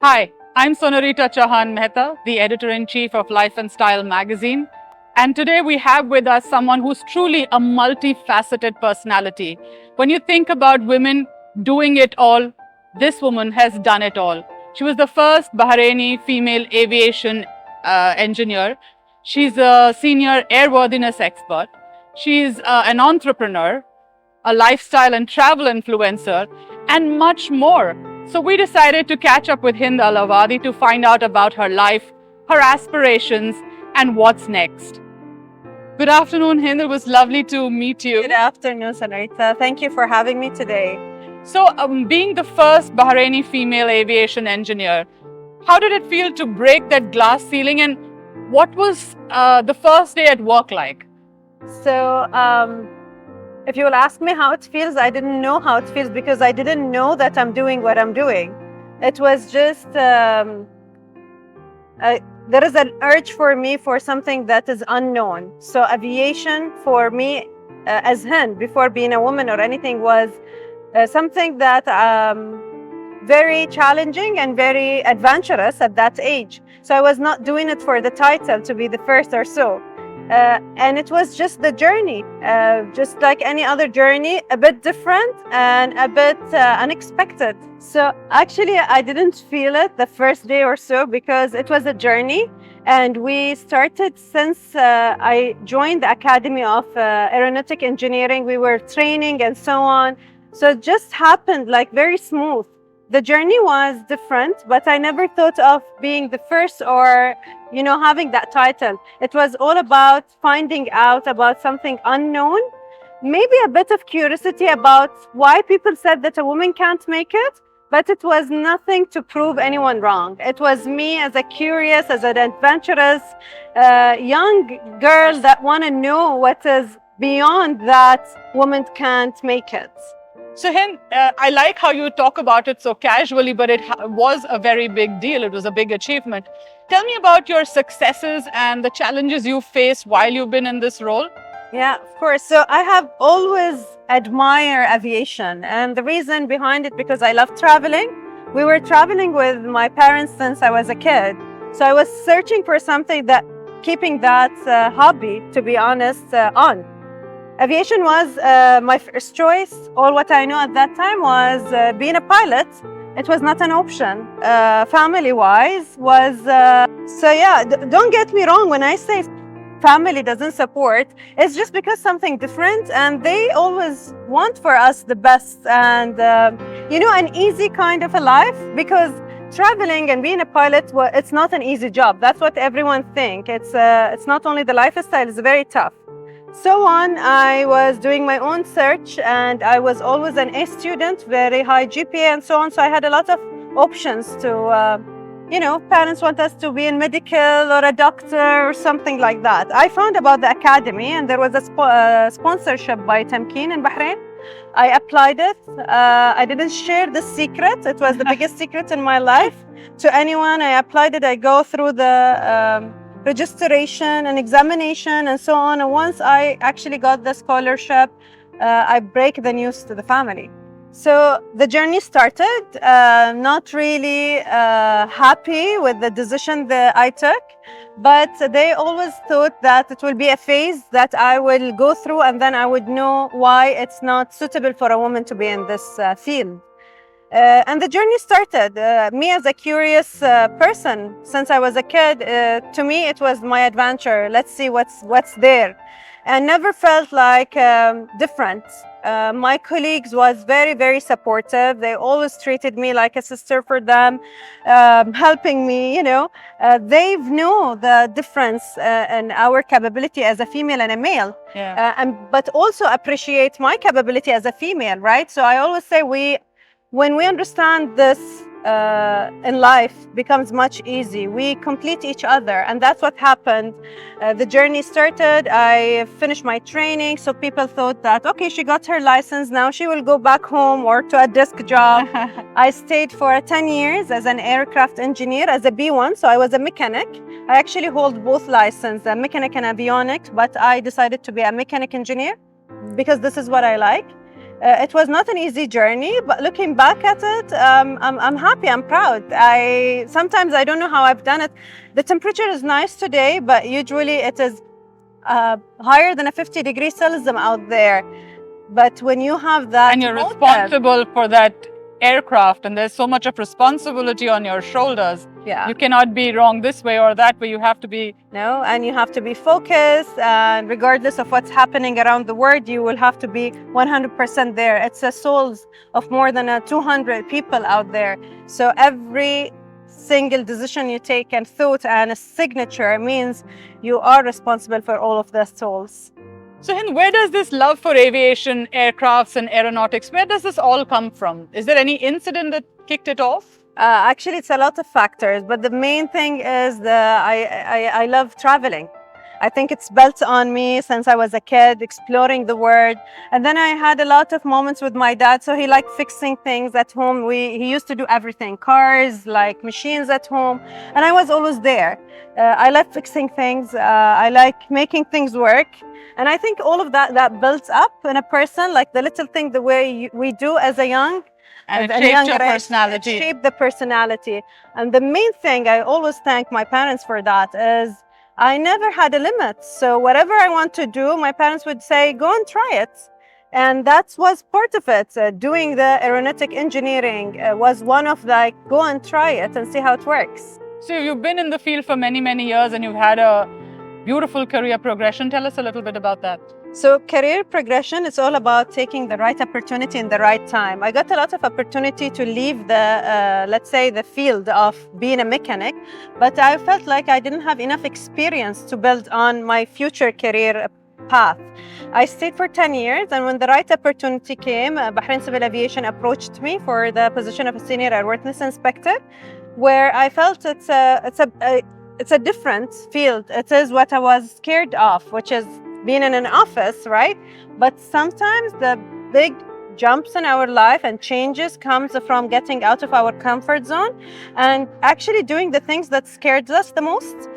Hi, I'm Sonarita Chauhan Mehta, the editor-in-chief of Life and Style magazine. And today we have with us someone who's truly a multifaceted personality. When you think about women doing it all, this woman has done it all. She was the first Bahraini female aviation engineer. She's a senior airworthiness expert. She's an entrepreneur, a lifestyle and travel influencer, and much more. So we decided to catch up with Hend Al Awadhi to find out about her life, her aspirations, and what's next. Good afternoon, Hend. It was lovely to meet you. Good afternoon, Sonarita. Thank you for having me today. So, being the first Bahraini female aviation engineer, how did it feel to break that glass ceiling, and what was the first day at work like? So, if you will ask me how it feels, I didn't know how it feels because I didn't know that I'm doing what I'm doing. It was just, there is an urge for me for something that is unknown. So aviation for me, as Hend, before being a woman or anything, was something that very challenging and very adventurous at that age. So I was not doing it for the title to be the first or so. And it was just the journey, just like any other journey, a bit different and a bit unexpected. So actually, I didn't feel it the first day or so because it was a journey. And we started since I joined the Academy of Aeronautic Engineering. We were training and so on. So it just happened like very smooth. The journey was different, but I never thought of being the first or, having that title. It was all about finding out about something unknown, maybe a bit of curiosity about why people said that a woman can't make it, but it was nothing to prove anyone wrong. It was me as a curious, as an adventurous young girl that want to know what is beyond that woman can't make it. So, Hend, I like how you talk about it so casually, but it was a very big deal. It was a big achievement. Tell me about your successes and the challenges you faced while you've been in this role. Yeah, of course. So I have always admired aviation, and the reason behind it because I love traveling. We were traveling with my parents since I was a kid. So I was searching for something that keeping that hobby, to be honest, on. Aviation was my first choice. All what I know at that time was being a pilot. It was not an option. Family-wise was, so yeah, don't get me wrong. When I say family doesn't support, it's just because something different and they always want for us the best and, an easy kind of a life because traveling and being a pilot, well, it's not an easy job. That's what everyone thinks. It's not only the lifestyle, it's very tough. So on, I was doing my own search and I was always an A student, very high GPA and so on. So I had a lot of options to, parents want us to be in medical or a doctor or something like that. I found about the academy and there was a sponsorship by Tamkeen in Bahrain. I applied it. I didn't share the secret. It was the biggest secret in my life to anyone. I applied it. I go through the registration and examination and so on. And once I actually got the scholarship, I break the news to the family. So the journey started, not really happy with the decision that I took, but they always thought that it will be a phase that I will go through and then I would know why it's not suitable for a woman to be in this field. And the journey started. Me as a curious person, since I was a kid, to me it was my adventure. Let's see what's there. And never felt like different. My colleagues was very, very supportive. They always treated me like a sister for them, helping me, they know the difference in our capability as a female and a male. Yeah. But also appreciate my capability as a female, right? So I always say when we understand this in life becomes much easy. We complete each other, and that's what happened. The journey started. I finished my training, so people thought that, okay, she got her license, now she will go back home or to a desk job. I stayed for 10 years as an aircraft engineer, as a B1, so I was a mechanic. I actually hold both licenses, a mechanic and avionics, but I decided to be a mechanic engineer because this is what I like. It was not an easy journey, but looking back at it, I'm happy, I'm proud. Sometimes I don't know how I've done it. The temperature is nice today, but usually it is higher than a 50-degree Celsius out there. But when you have that And you're motive, responsible for that aircraft, and there's so much of responsibility on your shoulders. yeah. You cannot be wrong this way or that way. You have to be. No, and you have to be focused, and regardless of what's happening around the world, you will have to be 100% there. It's the souls of more than 200 people out there. So every single decision you take and thought and a signature means you are responsible for all of the souls. So, Hind, where does this love for aviation, aircrafts, and aeronautics, where does this all come from? Is there any incident that kicked it off? Actually, it's a lot of factors, but the main thing is I love traveling. I think it's built on me since I was a kid, exploring the world. And then I had a lot of moments with my dad. So he liked fixing things at home. He used to do everything, cars, like machines at home. And I was always there. I like fixing things. I like making things work. And I think all of that builds up in a person, like the little thing, the way we do as a young. And it shaped your personality. It shaped the personality. And the main thing, I always thank my parents for that, is I never had a limit. So whatever I want to do, my parents would say, go and try it. And that was part of it. Doing the aeronautic engineering was one of like, go and try it and see how it works. So you've been in the field for many, many years and you've had a beautiful career progression. Tell us a little bit about that. So career progression is all about taking the right opportunity in the right time. I got a lot of opportunity to leave the, let's say, the field of being a mechanic, but I felt like I didn't have enough experience to build on my future career path. I stayed for 10 years, and when the right opportunity came, Bahrain Civil Aviation approached me for the position of a senior airworthiness inspector, where I felt it's a different field. It is what I was scared of, which is being in an office, right? But sometimes the big jumps in our life and changes comes from getting out of our comfort zone and actually doing the things that scared us the most.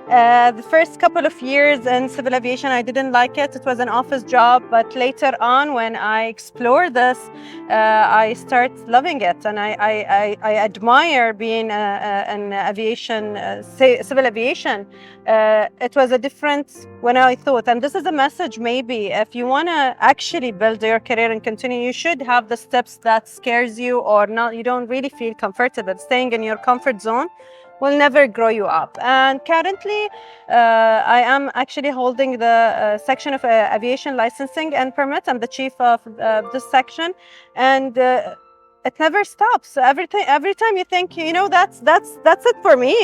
The first couple of years in civil aviation, I didn't like it. It was an office job, but later on, when I explored this, I start loving it, and I admire being an aviation, civil aviation. It was a different when I thought, and this is a message maybe, if you want to actually build your career and continue, you should have the steps that scares you or not, you don't really feel comfortable. Staying in your comfort zone will never grow you up. And currently, I am actually holding the section of aviation licensing and permits. I'm the chief of this section, and it never stops. Every time you think, you know, that's it for me.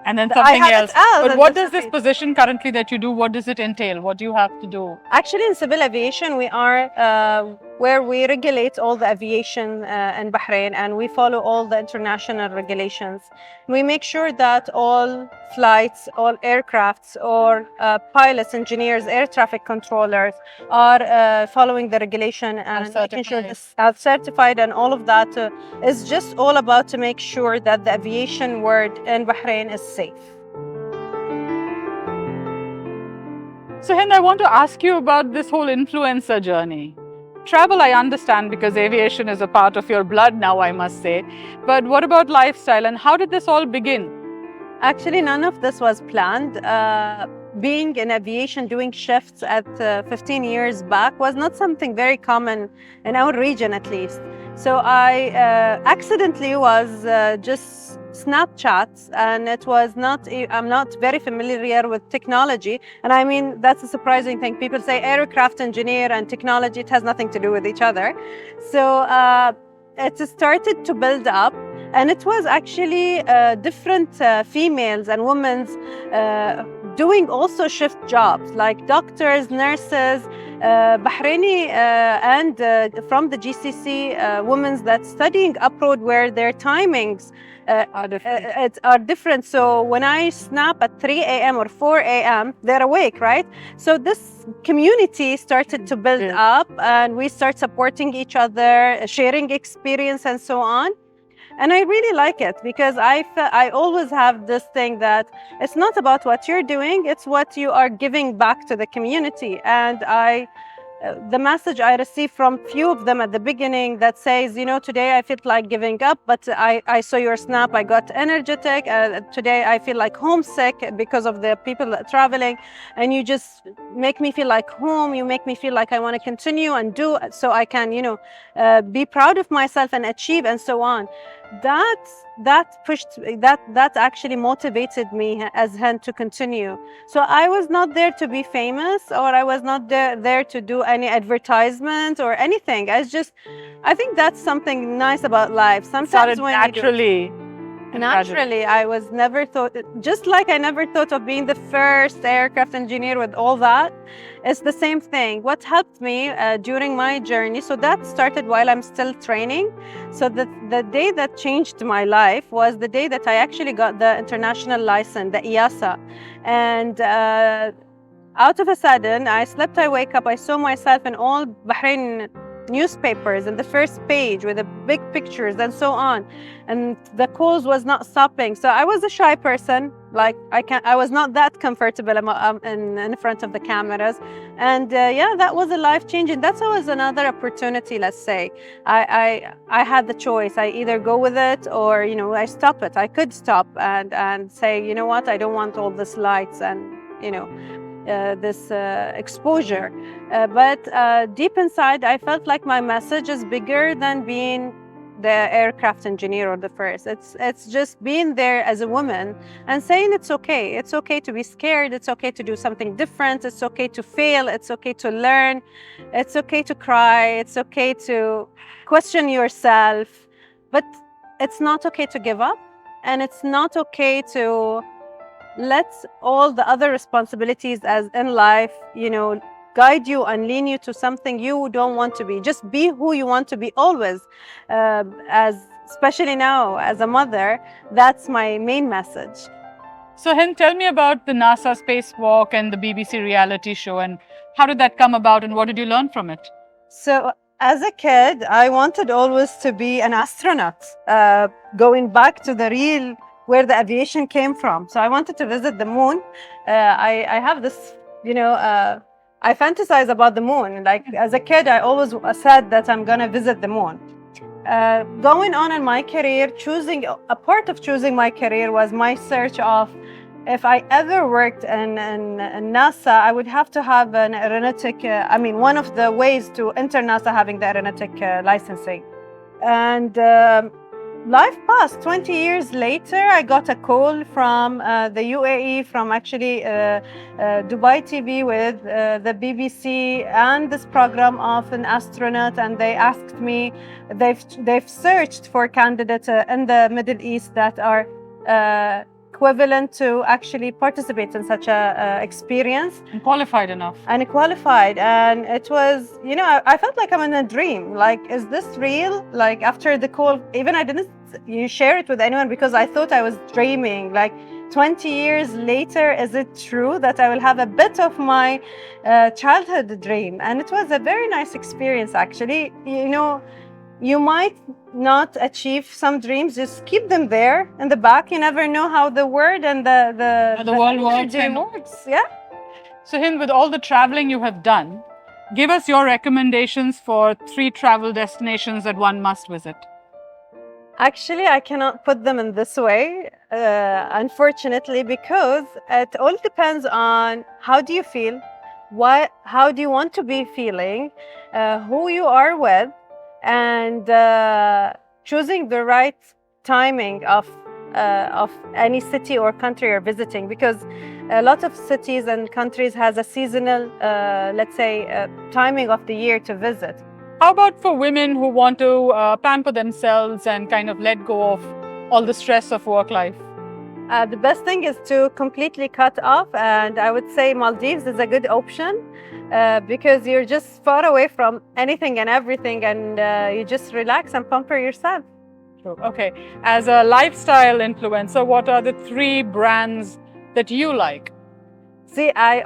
And then something else. But what does this it. position currently that you do, what does it entail? What do you have to do? Actually, in civil aviation, we are where we regulate all the aviation in Bahrain, and we follow all the international regulations. We make sure that all flights, all aircrafts, or pilots, engineers, air traffic controllers are following the regulation and making sure this are certified, and all of that is just all about to make sure that the aviation world in Bahrain is safe. So Hend, I want to ask you about this whole influencer journey. Travel, I understand, because aviation is a part of your blood now, I must say. But what about lifestyle, and how did this all begin? Actually, none of this was planned. Being in aviation, doing shifts at 15 years back was not something very common in our region, at least. So I accidentally was just Snapchat, and it was not, I'm not very familiar with technology. And I mean, that's a surprising thing. People say aircraft engineer and technology, it has nothing to do with each other. So it started to build up, and it was actually different females and women's doing also shift jobs like doctors, nurses, Bahraini and from the GCC women that studying abroad, where their timings are different. So when I snap at 3 a.m. or 4 a.m., they're awake, right? So this community started to build up, and we start supporting each other, sharing experience and so on. And I really like it, because I always have this thing that it's not about what you're doing, it's what you are giving back to the community. And I the message I received from few of them at the beginning that says, today I feel like giving up, but I saw your snap, I got energetic. Today I feel like homesick because of the people traveling, and you just make me feel like home. You make me feel like I want to continue and do so I can, be proud of myself and achieve and so on. That actually motivated me as Hend to continue. So I was not there to be famous, or I was not there to do any advertisement or anything. I think that's something nice about life. Sometimes when naturally, I was never thought, just like I never thought of being the first aircraft engineer with all that. It's the same thing. What helped me during my journey, so that started while I'm still training. So the day that changed my life was the day that I actually got the international license, the EASA. And out of a sudden, I slept, I wake up, I saw myself in all Bahrain newspapers in the first page with the big pictures and so on, and the calls was not stopping. So I was a shy person, like I was not that comfortable in front of the cameras, and that was a life-changing. That was another opportunity. Let's say I had the choice. I either go with it or I stop it. I could stop and say, you know what, I don't want all this lights and this exposure. But deep inside, I felt like my message is bigger than being the aircraft engineer or the first. It's just being there as a woman and saying it's okay. It's okay to be scared. It's okay to do something different. It's okay to fail. It's okay to learn. It's okay to cry. It's okay to question yourself. But it's not okay to give up. And it's not okay to let all the other responsibilities as in life, guide you and lean you to something you don't want to be. Just be who you want to be always. Especially now as a mother, that's my main message. So Hend, tell me about the NASA spacewalk and the BBC reality show, and how did that come about and what did you learn from it? So as a kid, I wanted always to be an astronaut, going back to the real where the aviation came from. So I wanted to visit the moon. I have this, I fantasize about the moon. Like as a kid, I always said that I'm gonna visit the moon. Going on in my career, a part of choosing my career was my search of, if I ever worked in NASA, I would have to have an aeronautic, one of the ways to enter NASA having the aeronautic licensing. And life passed. 20 years later, I got a call from the UAE, from actually Dubai TV with the BBC and this program of an astronaut, and they asked me, they've searched for candidates in the Middle East that are equivalent to actually participate in such a experience. And qualified enough. And qualified. And it was, I felt like I'm in a dream. Like, is this real? Like after the call, even I didn't share it with anyone because I thought I was dreaming. Like 20 years later, is it true that I will have a bit of my childhood dream? And it was a very nice experience, actually. You might not achieve some dreams, just keep them there in the back. You never know how the word and the world works. Yeah. So Hend, with all the traveling you have done, give us your recommendations for 3 travel destinations that one must visit. Actually, I cannot put them in this way, unfortunately, because it all depends on how do you feel, how do you want to be feeling, who you are with, and choosing the right timing of any city or country you're visiting, because a lot of cities and countries has a seasonal, timing of the year to visit. How about for women who want to pamper themselves and kind of let go of all the stress of work life? The best thing is to completely cut off, and I would say Maldives is a good option because you're just far away from anything and everything, and you just relax and pamper yourself. Okay. As a lifestyle influencer, what are the 3 brands that you like? See, I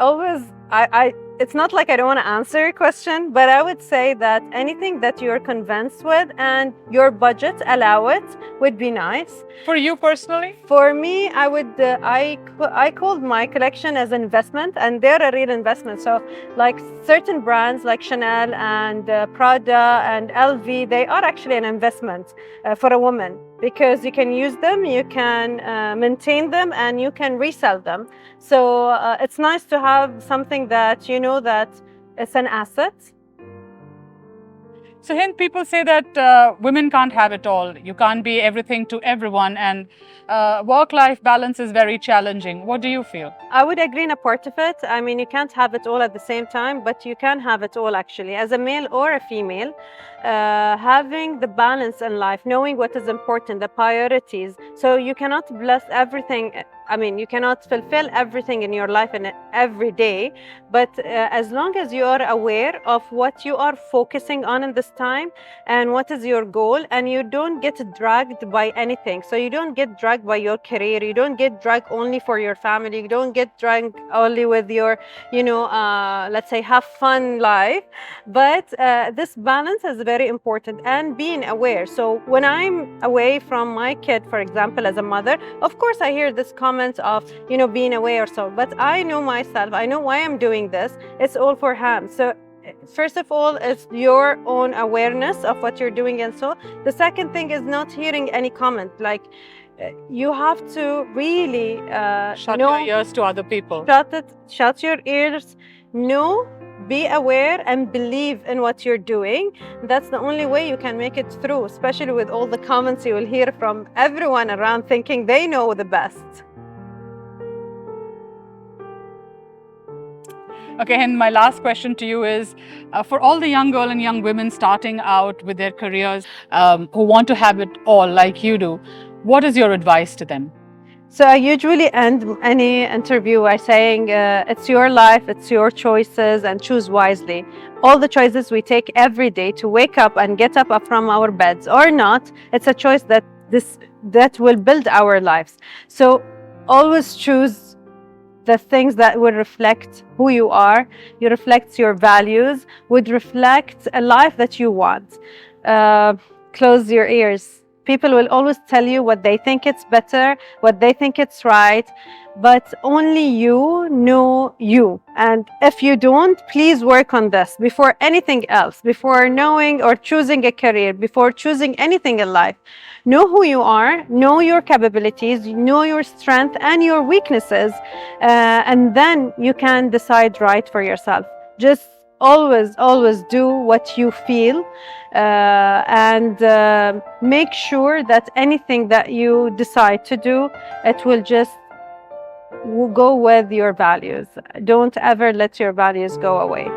it's not like I don't want to answer your question, but I would say that anything that you're convinced with and your budget allow it would be nice. For you personally? For me, I would I called my collection as an investment, and they're a real investment. So like certain brands like Chanel and Prada and LV, they are actually an investment for a woman, because you can use them, you can maintain them, and you can resell them. So it's nice to have something that you know that it's an asset. So Hind, people say that women can't have it all. You can't be everything to everyone, and work-life balance is very challenging. What do you feel? I would agree in a part of it. I mean, you can't have it all at the same time, but you can have it all actually. As a male or a female, having the balance in life, knowing what is important, the priorities. So you cannot bless everything. I mean, you cannot fulfill everything in your life in every day, but as long as you are aware of what you are focusing on in this time and what is your goal, and you don't get dragged by anything. So you don't get dragged by your career, you don't get dragged only for your family, you don't get dragged only with your, let's say, have fun life. But this balance is very important, and being aware. So when I'm away from my kid, for example, as a mother, of course I hear this comment of being away or so, but I know myself, I know why I'm doing this. It's all for him. So first of all, it's your own awareness of what you're doing, and so the second thing is not hearing any comment. Like you have to really Shut your ears to other people. Shut your ears. No, be aware and believe in what you're doing. That's the only way you can make it through, especially with all the comments you will hear from everyone around thinking they know the best. Okay, and my last question to you is, for all the young girls and young women starting out with their careers, who want to have it all like you do, what is your advice to them? So I usually end any interview by saying, it's your life, it's your choices, and choose wisely. All the choices we take every day to wake up and get up from our beds or not, it's a choice that will build our lives. So always choose the things that will reflect who you are, you reflect your values, would reflect a life that you want. Close your ears. People will always tell you what they think it's better, what they think it's right, but only you know you. And if you don't, please work on this before anything else, before knowing or choosing a career, before choosing anything in life. Know who you are, know your capabilities, know your strength and your weaknesses, and then you can decide right for yourself. Just always do what you feel, and make sure that anything that you decide to do, it will just go with your values. Don't ever let your values go away.